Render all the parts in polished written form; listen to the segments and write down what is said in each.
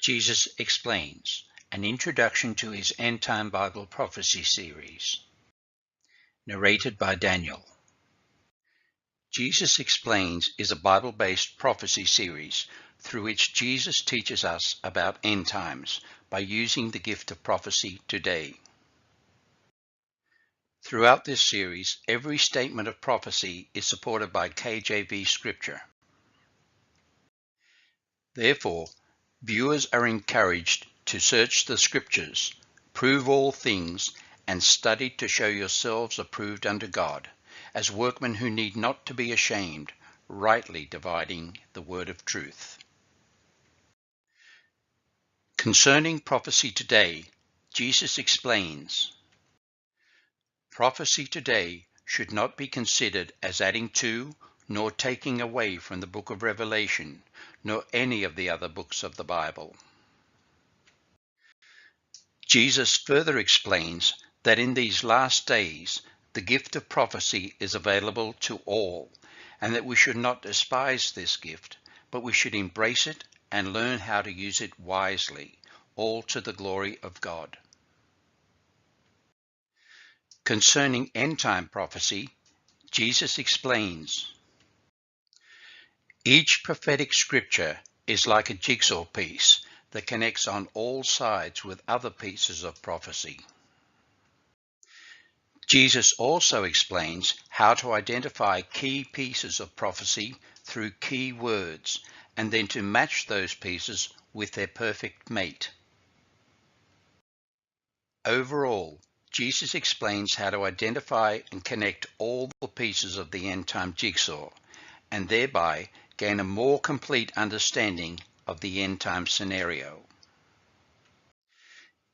Jesus Explains, an introduction to his Endtime Bible Prophecy Series. Narrated by Daniel. Jesus Explains is a Bible-based prophecy series through which Jesus teaches us about end times by using the gift of prophecy today. Throughout this series, every statement of prophecy is supported by KJV scripture. Therefore, viewers are encouraged to search the scriptures, prove all things, and study to show yourselves approved unto God, as workmen who need not to be ashamed, rightly dividing the word of truth. Concerning prophecy today, Jesus explains, prophecy today should not be considered as adding to nor taking away from the book of Revelation, nor any of the other books of the Bible. Jesus further explains that in these last days, the gift of prophecy is available to all, and that we should not despise this gift, but we should embrace it and learn how to use it wisely, all to the glory of God. Concerning end-time prophecy, Jesus explains, each prophetic scripture is like a jigsaw piece that connects on all sides with other pieces of prophecy. Jesus also explains how to identify key pieces of prophecy through key words, and then to match those pieces with their perfect mate. Overall, Jesus explains how to identify and connect all the pieces of the end-time jigsaw, and thereby gain a more complete understanding of the end-time scenario.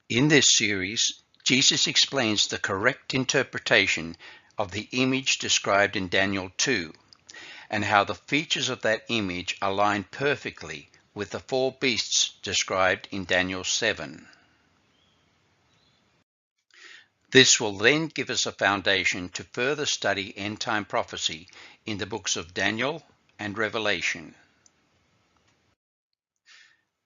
In this series, Jesus explains the correct interpretation of the image described in Daniel 2, and how the features of that image align perfectly with the four beasts described in Daniel 7. This will then give us a foundation to further study end-time prophecy in the books of Daniel and Revelation.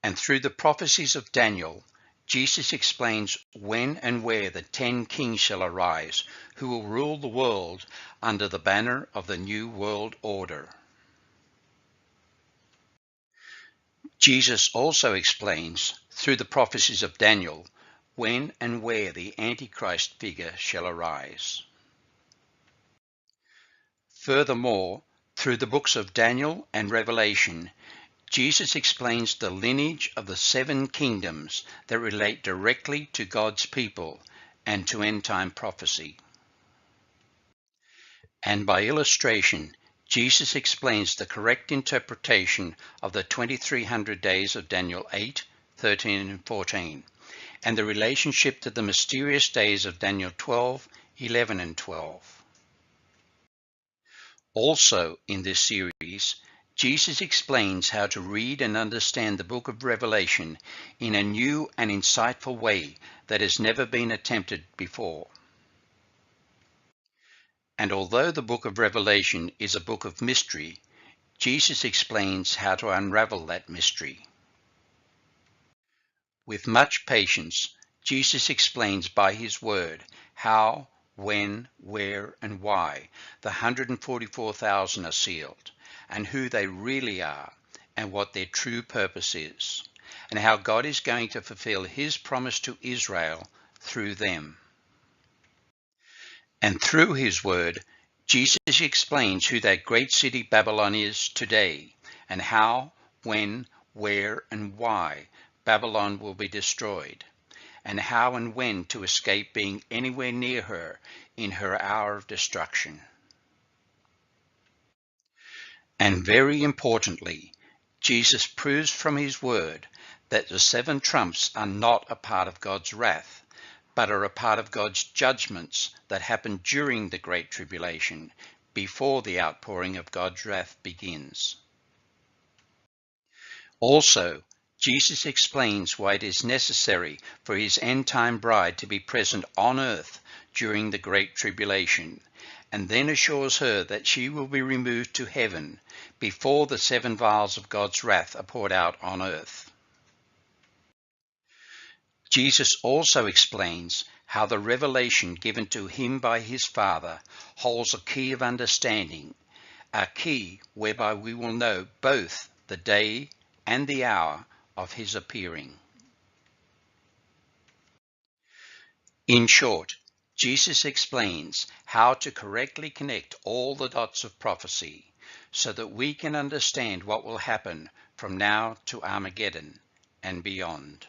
And through the prophecies of Daniel, Jesus explains when and where the 10 kings shall arise, who will rule the world under the banner of the New World Order. Jesus also explains, through the prophecies of Daniel, when and where the Antichrist figure shall arise. Furthermore, through the books of Daniel and Revelation, Jesus explains the lineage of the 7 kingdoms that relate directly to God's people and to end-time prophecy. And by illustration, Jesus explains the correct interpretation of the 2300 days of Daniel 8, 13 and 14, and the relationship to the mysterious days of Daniel 12, 11 and 12. Also in this series, Jesus explains how to read and understand the book of Revelation in a new and insightful way that has never been attempted before. And although the book of Revelation is a book of mystery, Jesus explains how to unravel that mystery. With much patience, Jesus explains by his word how, when, where, and why the 144,000 are sealed, and who they really are, and what their true purpose is, and how God is going to fulfill his promise to Israel through them. And through his word, Jesus explains who that great city Babylon is today, and how, when, where, and why Babylon will be destroyed, and how and when to escape being anywhere near her in her hour of destruction. And very importantly, Jesus proves from his word that the 7 trumps are not a part of God's wrath, but are a part of God's judgments that happen during the Great Tribulation, before the outpouring of God's wrath begins. Also, Jesus explains why it is necessary for his end-time bride to be present on earth during the Great Tribulation, and then assures her that she will be removed to heaven before the 7 vials of God's wrath are poured out on earth. Jesus also explains how the revelation given to him by his Father holds a key of understanding, a key whereby we will know both the day and the hour of his appearing. In short, Jesus explains how to correctly connect all the dots of prophecy so that we can understand what will happen from now to Armageddon and beyond.